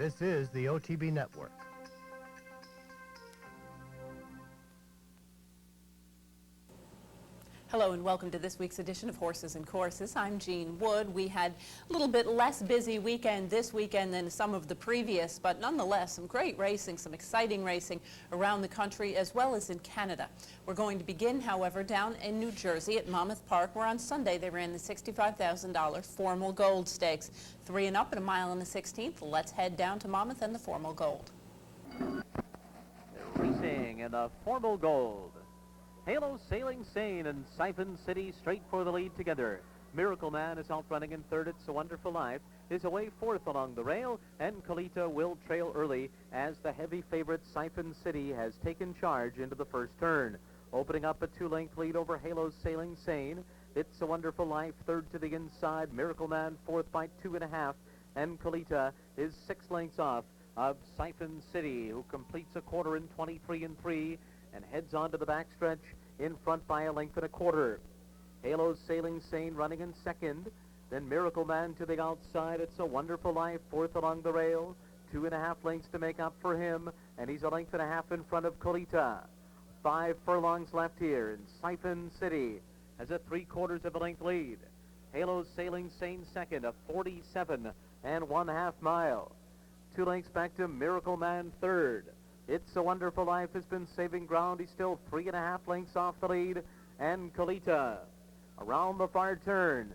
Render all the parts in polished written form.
This is the OTB Network. Hello and welcome to this week's edition of Horses and Courses. I'm Jean Wood. We had a little bit less busy weekend this weekend than some of the previous, but nonetheless some great racing, some exciting racing around the country as well as in Canada. We're going to begin, however, down in New Jersey at Monmouth Park, where on Sunday they ran the $65,000 Formal Gold Stakes. 3 and up at 1 mile and a 16th. Let's head down to Monmouth and the Formal Gold. Racing in the Formal Gold. Halo Sailing Sane and Siphon City straight for the lead together. Miracle Man is out running in third. It's a Wonderful Life is away fourth along the rail, and Colita will trail early as the heavy favorite Siphon City has taken charge into the first turn. Opening up a 2-length lead over Halo Sailing Sane. It's a Wonderful Life third to the inside. Miracle Man fourth by 2.5, and Colita is 6 lengths off of Siphon City, who completes a quarter in 23 and 3. And heads on to the backstretch in front by 1.25 lengths. Halo Sailing Sane running in second. Then Miracle Man to the outside. It's a Wonderful Life fourth along the rail. 2.5 lengths to make up for him. And he's 1.5 lengths in front of Colita. 5 furlongs left here. And Siphon City has a 3/4 of a length lead. Halo Sailing Sane second, a 47 1/2 mile. 2 lengths back to Miracle Man third. It's a Wonderful Life has been saving ground. He's still 3.5 lengths off the lead. And Colita around the far turn.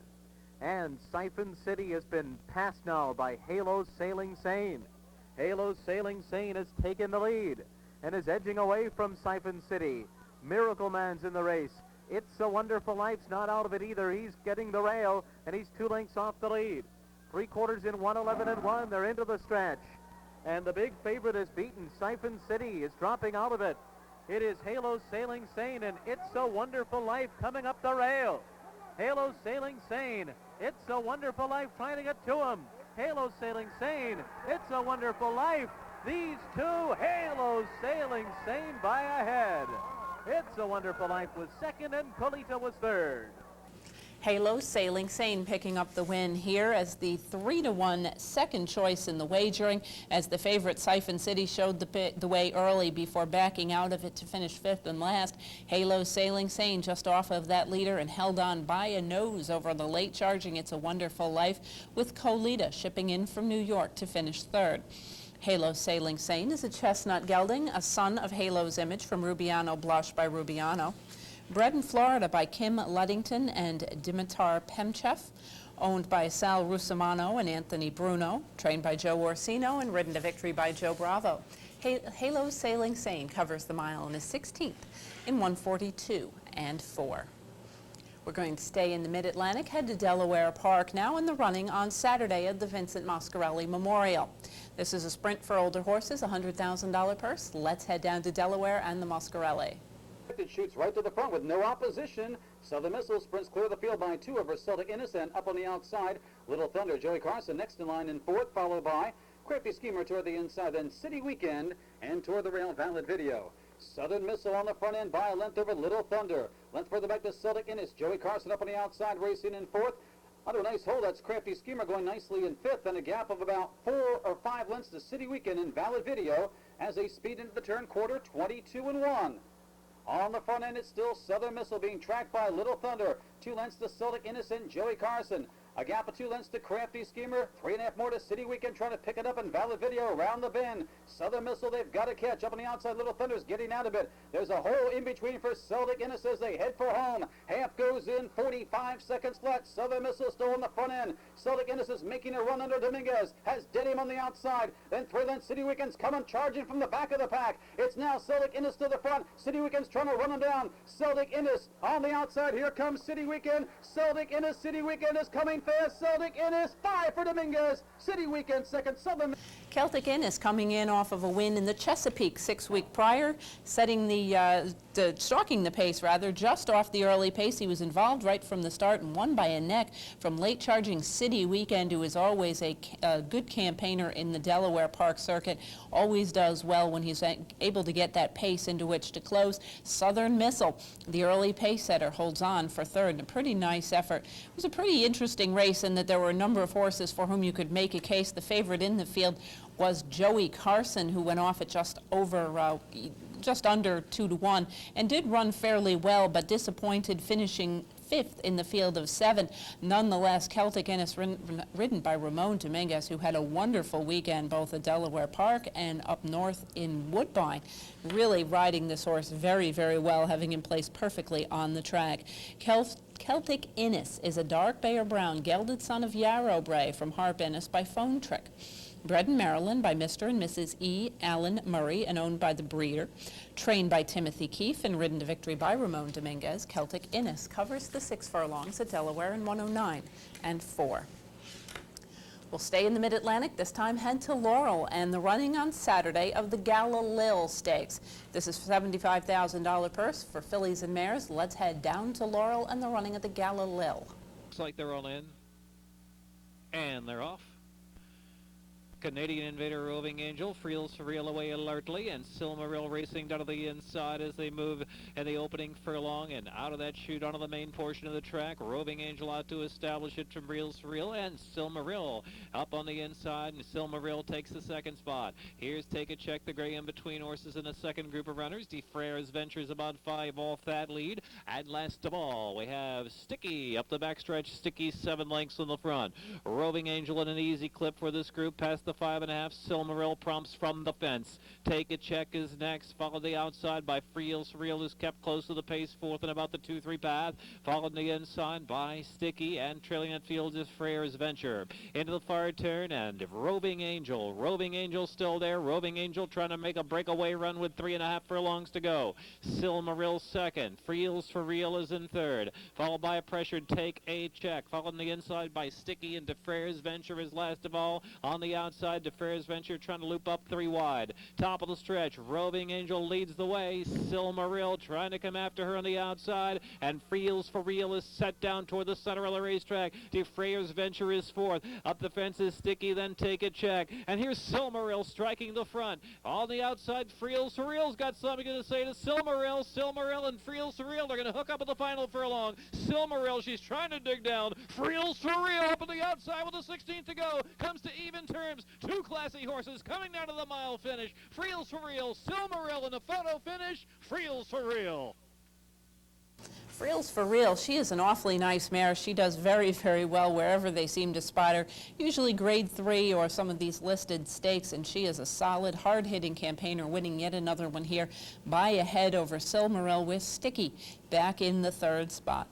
And Siphon City has been passed now by Halo Sailing Sane. Halo Sailing Sane has taken the lead and is edging away from Siphon City. Miracle Man's in the race. It's a Wonderful Life's not out of it either. He's getting the rail, and he's 2 lengths off the lead. 3/4 in 1:11 and 1. They're into the stretch. And the big favorite is beaten. Siphon City is dropping out of it. It is Halo Sailing Sane, and It's a Wonderful Life coming up the rail. Halo Sailing Sane. It's a Wonderful Life trying to get to him. Halo Sailing Sane. It's a Wonderful Life. These two, Halo Sailing Sane by a head. It's a Wonderful Life was second, and Colita was third. Halo Sailing Sane picking up the win here as the 3-1 second choice in the wagering, as the favorite Siphon City showed the way early before backing out of it to finish 5th and last. Halo Sailing Sane just off of that leader and held on by a nose over the late charging It's a Wonderful Life, with Colita shipping in from New York to finish 3rd. Halo Sailing Sane is a chestnut gelding, a son of Halo's Image from Rubiano Blush by Rubiano. Bred in Florida by Kim Luddington and Dimitar Pemchev, owned by Sal Russamano and Anthony Bruno, trained by Joe Orsino and ridden to victory by Joe Bravo. Halo Sailing Sane covers the mile and is 16th in 1:42 and 4. We're going to stay in the Mid-Atlantic, head to Delaware Park now in the running on Saturday at the Vincent Mascarelli Memorial. This is a sprint for older horses, $100,000 purse. Let's head down to Delaware and the Mascarelli. It shoots right to the front with no opposition. Southern Missile sprints clear the field by 2 over Celtic Innocent. Up on the outside, Little Thunder, Joey Carson next in line in 4th, followed by Crafty Schemer toward the inside, then City Weekend, and toward the rail, Valid Video. Southern Missile on the front end by a length over Little Thunder. Length further back to Celtic Innocent. Joey Carson up on the outside, racing in 4th. Under a nice hold, that's Crafty Schemer going nicely in 5th, and a gap of about 4 or 5 lengths to City Weekend and Valid Video as they speed into the turn quarter, 22 and 1. On the front end, it's still Southern Missile being tracked by Little Thunder. 2 lengths to Celtic Innocent, Joey Carson. A gap of 2 lengths to Crafty Schemer. 3.5 more to City Weekend trying to pick it up in Valid Video around the bend. Southern Missile, they've got to catch. Up on the outside, Little Thunder's getting out of it. There's a hole in between for Celtic Innocent as they head for home. Half goes in, 45 seconds flat. Southern Missile still on the front end. Celtic Innocent's making a run under Dominguez. Has Denim on the outside. Then 3 lengths, City Weekend's coming charging from the back of the pack. It's now Celtic Innocent to the front. City Weekend's trying to run him down. Celtic Innocent on the outside. Here comes City Weekend. Celtic Innocent. City Weekend is coming fast. Celtic Innocent, 5 for Dominguez. City Weekend second. Southern Celtic Innocent coming in off of a win in the Chesapeake 6 weeks prior, setting stalking the pace rather, just off the early pace. He was involved right from the start and won by a neck from late charging City Weekend, who is always a good campaigner in the Delaware Park circuit, always does well when he's able to get that pace into which to close. Southern Missile, the early pace setter, holds on for 3rd. A pretty nice effort. It was a pretty interesting race in that there were a number of horses for whom you could make a case. The favorite in the field was Joey Carson, who went off at just under 2-1 and did run fairly well, but disappointed, finishing 5th in the field of 7. Nonetheless, Celtic Innis, ridden by Ramon Dominguez, who had a wonderful weekend both at Delaware Park and up north in Woodbine, really riding this horse very, very well, having him placed perfectly on the track. Celtic Innis is a dark bay or brown gelded son of Yarrow Bray from Harp Innis by Phone Trick. Bred in Maryland by Mr. and Mrs. E. Allen Murray and owned by the breeder. Trained by Timothy Keefe and ridden to victory by Ramon Dominguez, Celtic Innis covers the 6 furlongs at Delaware in 109 and 4. We'll stay in the Mid-Atlantic, this time head to Laurel and the running on Saturday of the Galilil Stakes. This is $75,000 purse for fillies and mares. Let's head down to Laurel and the running of the Galilil. Looks like they're all in. And they're off. Canadian Invader, Roving Angel, Freels for Real away alertly, and Silmaril racing down to the inside as they move in the opening furlong and out of that chute onto the main portion of the track. Roving Angel out to establish it from Reels for Real, and Silmaril up on the inside, and Silmaril takes the second spot. Here's Take a Check, the gray in between horses in the second group of runners. DeFrere's Ventures about 5 off that lead, and last of all we have Sticky up the backstretch. Sticky 7 lengths in the front. Roving Angel in an easy clip for this group past the 5.5. Silmaril prompts from the fence. Take a Check is next, followed the outside by Freels Real, who's kept close to the pace, 4th and about the 2-3 path, followed the inside by Sticky, and trailing that field is Frere's Venture. Into the far turn, and Roving Angel. Roving Angel still there. Roving Angel trying to make a breakaway run with 3.5 furlongs to go. Silmaril second. Freels for Real is in third, followed by a pressured Take a Check, followed on the inside by Sticky, and DeFrere's Venture is last of all. On the outside, DeFrere's Venture trying to loop up 3 wide. Top of the stretch, Roving Angel leads the way. Silmaril trying to come after her on the outside, and Freels for Real is set down toward the center of the racetrack. DeFrere's Venture is 4th. Up the fence is Sticky, then Take a Check. And here's Silmaril striking the front. On the outside, Freels for Real's got something to say to Silmaril. Silmaril and Freels for Real, they're going to hook up at the final furlong. Silmaril, she's trying to dig down. Freels for Real up on the outside with a 16th to go. Comes to even terms. 2 classy horses coming down to the mile finish. Freels for Real, Silmaril in the photo finish. Freels for Real. Freels for Real, she is an awfully nice mare. She does very, very well wherever they seem to spot her, usually grade 3 or some of these listed stakes, and she is a solid, hard-hitting campaigner, winning yet another one here by a head over Silmaril with Sticky back in the 3rd spot.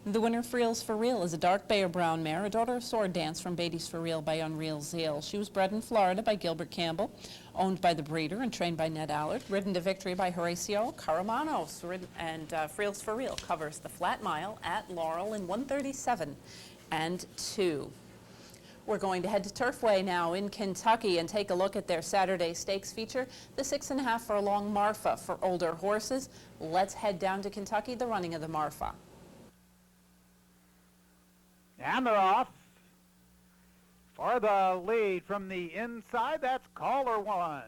The winner, Freels for Real, is a dark bay or brown mare, a daughter of Sword Dance from Beatties for Real by Unreal Zeal. She was bred in Florida by Gilbert Campbell, owned by the breeder and trained by Ned Allard, ridden to victory by Horacio Caramanos, and Freels for Real covers the flat mile at Laurel in 137 and 2. We're going to head to Turfway now in Kentucky and take a look at their Saturday Stakes feature, the 6.5 furlong Marfa for older horses. Let's head down to Kentucky, the running of the Marfa. And they're off. For the lead from the inside, that's Caller 1.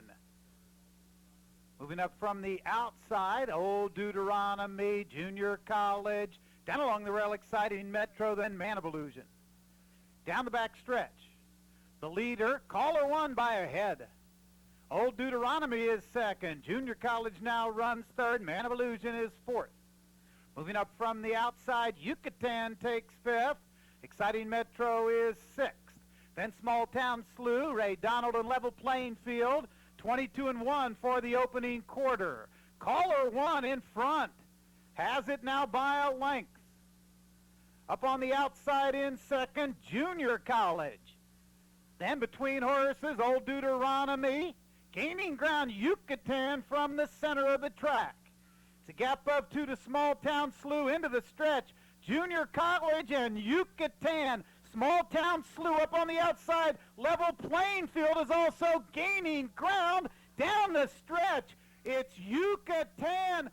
Moving up from the outside, Old Deuteronomy, Junior College. Down along the rail, Exciting Metro, then Man of Illusion. Down the back stretch, the leader, Caller 1 by a head. Old Deuteronomy is second. Junior College now runs third. Man of Illusion is 4th. Moving up from the outside, Yucatan takes 5th. Exciting Metro is 6th. Then Small Town Slew, Ray Donald and Level Playing Field, 22-1 for the opening quarter. Caller 1 in front, has it now by a length. Up on the outside in second, Junior College. Then between horses, Old Deuteronomy, gaining ground, Yucatan from the center of the track. It's a gap of 2 to Small Town Slew into the stretch. Junior College and Yucatan. Small Town Slew up on the outside. Level Playing Field is also gaining ground down the stretch. It's Yucatan,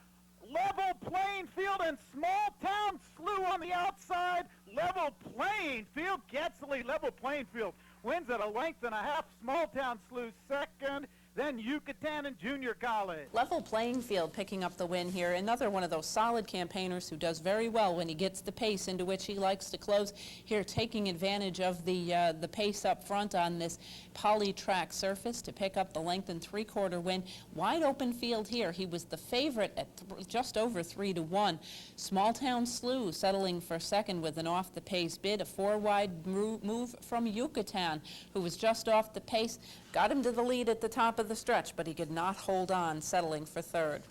Level Playing Field, and Small Town Slew on the outside. Level Playing Field gets the lead. Level Playing Field wins at a length and a half. Small Town Slew second. then Yucatan and Junior College. Level Playing Field picking up the win here. Another one of those solid campaigners who does very well when he gets the pace into which he likes to close. Here taking advantage of the pace up front on this poly track surface to pick up the length and three-quarter win. Wide open field here. He was the favorite at just over 3-1. Small Town Slew settling for second with an off-the-pace bid. A four-wide move from Yucatan, who was just off the pace. Got him to the lead at the top of the stretch, but he could not hold on, settling for third.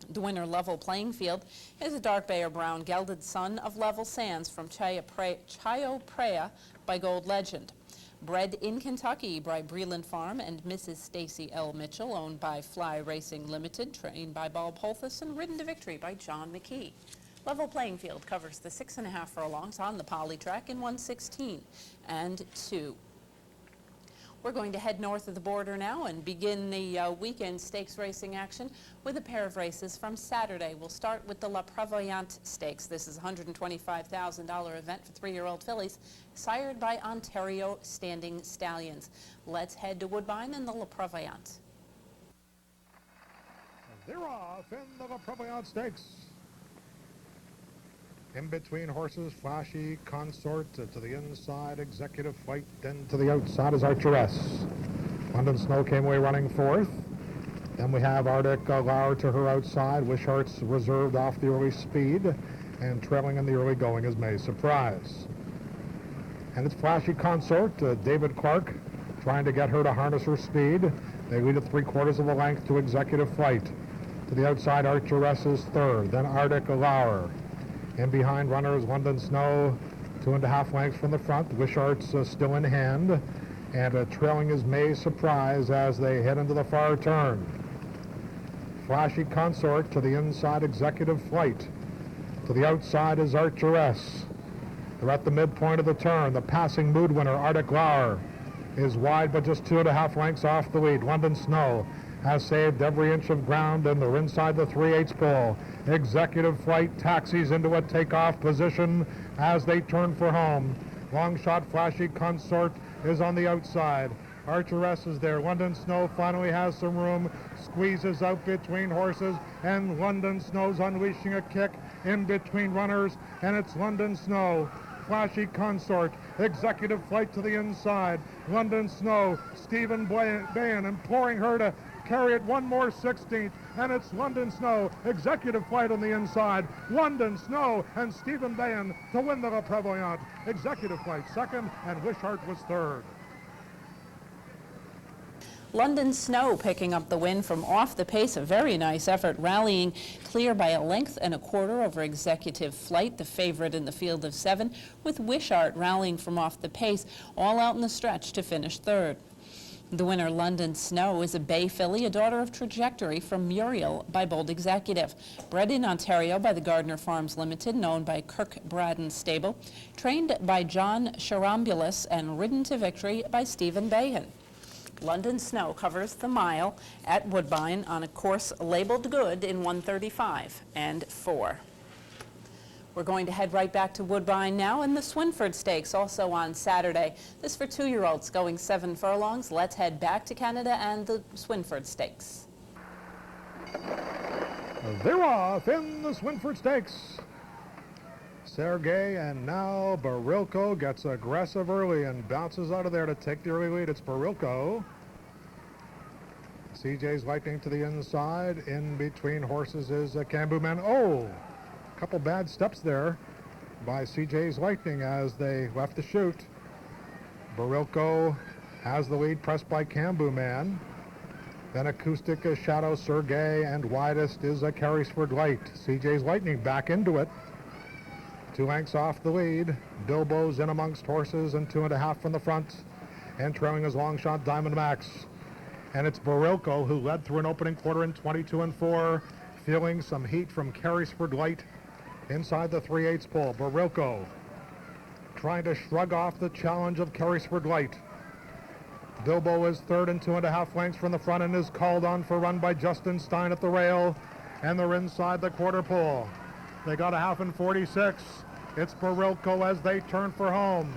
The winner, Level Playing Field, is a dark bay or brown gelded son of Level Sands from Chayo Prea by Gold Legend. Bred in Kentucky by Breland Farm and Mrs. Stacy L. Mitchell, owned by Fly Racing Limited, trained by Bob Holthus, and ridden to victory by John McKee. Level Playing Field covers the 6.5 furlongs on the poly track in 1:16 and 2. We're going to head north of the border now and begin the weekend stakes racing action with a pair of races from Saturday. We'll start with the La Prevoyante Stakes. This is a $125,000 event for 3-year-old fillies, sired by Ontario Standing Stallions. Let's head to Woodbine and the La Prevoyante. They're off in the La Prevoyante Stakes. In between horses, Flashy Consort to the inside, Executive Flight, then to the outside is Archeress. London Snow came away running fourth. Then we have Arctic Lauer to her outside, Wishart's reserved off the early speed, and trailing in the early going is May Surprise. And it's Flashy Consort, David Clark, trying to get her to harness her speed. They lead at 3/4 of a length to Executive Flight. To the outside, Archeress is third, then Arctic Lauer. In behind runners, London Snow, 2.5 lengths from the front. Wishart's still in hand. And trailing is May Surprise as they head into the far turn. Flashy Consort to the inside, Executive Flight. To the outside is Archeress. They're at the midpoint of the turn. The passing mood winner, Arctic Lauer, is wide but just 2.5 lengths off the lead. London Snow has saved every inch of ground and they're inside the 3/8 pole. Executive Flight taxis into a takeoff position as they turn for home. Long shot Flashy Consort is on the outside. Archeress is there. London Snow finally has some room, squeezes out between horses, and London Snow's unleashing a kick in between runners, and it's London Snow. Flashy Consort, Executive Flight to the inside. London Snow, Stephen Bayan imploring her to carry it one more 16th, and it's London Snow, Executive Flight on the inside. London Snow and Stephen Bayan to win the La Prevoyante. Executive Flight second, and Wishart was third. London Snow picking up the win from off the pace. A very nice effort, rallying clear by 1.25 over Executive Flight, the favorite in the field of 7, with Wishart rallying from off the pace, all out in the stretch to finish third. The winner, London Snow, is a bay filly, a daughter of Trajectory from Muriel by Bold Executive. Bred in Ontario by the Gardner Farms Limited, known by Kirk Braddon Stable, trained by John Charambulus, and ridden to victory by Stephen Bayan. London Snow covers the mile at Woodbine on a course labeled good in 1:35 and 4. We're going to head right back to Woodbine now, and the Swinford Stakes also on Saturday. This for 2-year-olds going 7 furlongs. Let's head back to Canada and the Swinford Stakes. They're off in the Swinford Stakes. Sergey and now Barilko gets aggressive early and bounces out of there to take the early lead. It's Barilko. CJ's Lightning to the inside. In between horses is Cambu Man. Oh! Couple bad steps there by CJ's Lightning as they left the chute. Barilko has the lead, pressed by Cambu Man. Then Acoustic is Shadow Sergey, and widest is a Carysford Light. CJ's Lightning back into it. 2 lengths off the lead. Bilbo's in amongst horses and 2.5 from the front. And trailing his long shot Diamond Max. And it's Barilko who led through an opening quarter in 22 and 4, feeling some heat from Carysford Light inside the 3/8 pole. Barilko trying to shrug off the challenge of Carysford Light. Bilbo is third and 2.5 lengths from the front and is called on for run by Justin Stein at the rail, and they're inside the quarter pole. They got a half in 46. It's Barilko as they turn for home.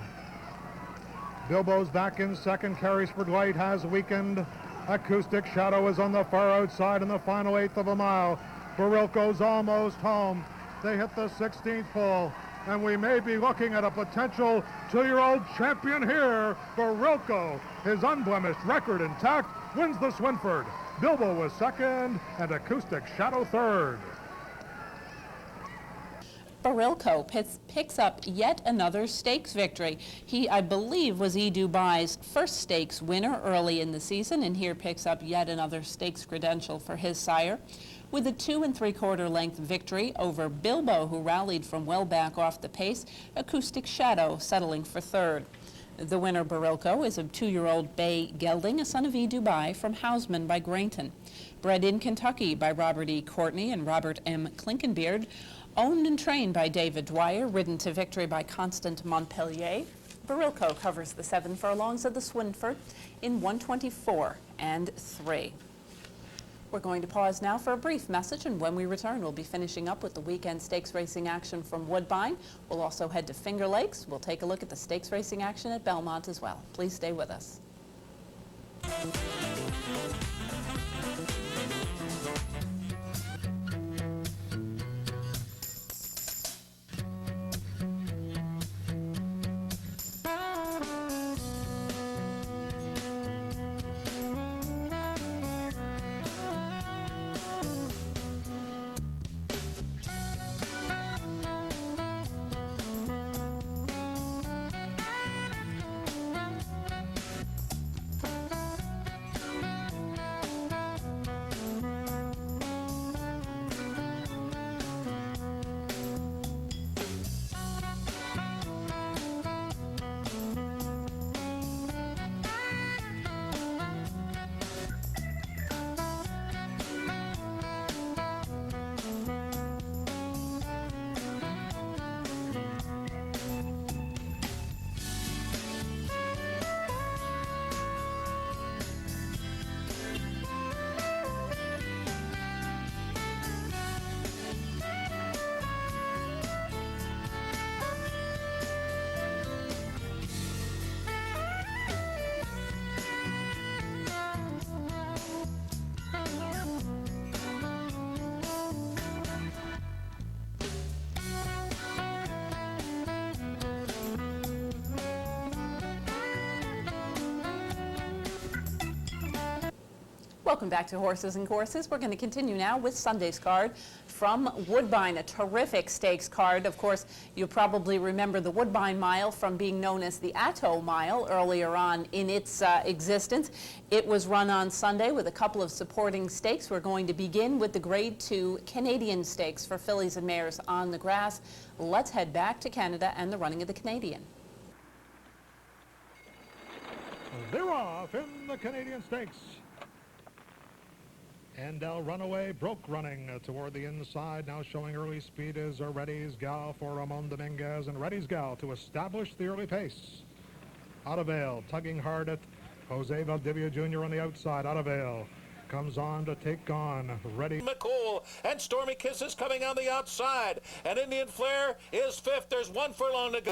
Bilbo's back in second. Carysford Light has weakened. Acoustic Shadow is on the far outside in the final eighth of a mile. Barilko's almost home. They hit the 16th pole, and we may be looking at a potential 2-year-old champion here. Barilko, his unblemished record intact, wins the Swinford. Bilbo was second, and Acoustic Shadow third. Barilko picks up yet another stakes victory. He, I believe, was Dubai's first stakes winner early in the season, and here picks up yet another stakes credential for his sire. With a 2 3/4 length victory over Bilbo, who rallied from well back off the pace, Acoustic Shadow settling for third. The winner, Barilko, is a 2-year-old bay gelding, a son of Dubai, from Hausman by Grainton. Bred in Kentucky by Robert E. Courtney and Robert M. Klinkenbeard, owned and trained by David Dwyer, ridden to victory by Constant Montpellier. Barilko covers the 7 furlongs of the Swinford in 1:24 and 3. We're going to pause now for a brief message, and when we return, we'll be finishing up with the weekend stakes racing action from Woodbine. We'll also head to Finger Lakes. We'll take a look at the stakes racing action at Belmont as well. Please stay with us. Welcome back to Horses and Courses. We're going to continue now with Sunday's card from Woodbine, a terrific stakes card. Of course, you probably remember the Woodbine Mile from being known as the Atto Mile earlier on in its existence. It was run on Sunday with a couple of supporting stakes. We're going to begin with the Grade 2 Canadian Stakes for fillies and mares on the grass. Let's head back to Canada and the running of the Canadian. They're off in the Canadian Stakes. Andel Runaway broke running toward the inside. Now showing early speed is Reddy's Gal for Ramon Dominguez, and Reddy's Gal to establish the early pace. Out of Vale, tugging hard at Jose Valdivia Jr. on the outside. Out of Vale comes on to take on Reddy McCool, and Stormy Kisses coming on the outside, and Indian Flair is fifth. There's 1 furlong to go.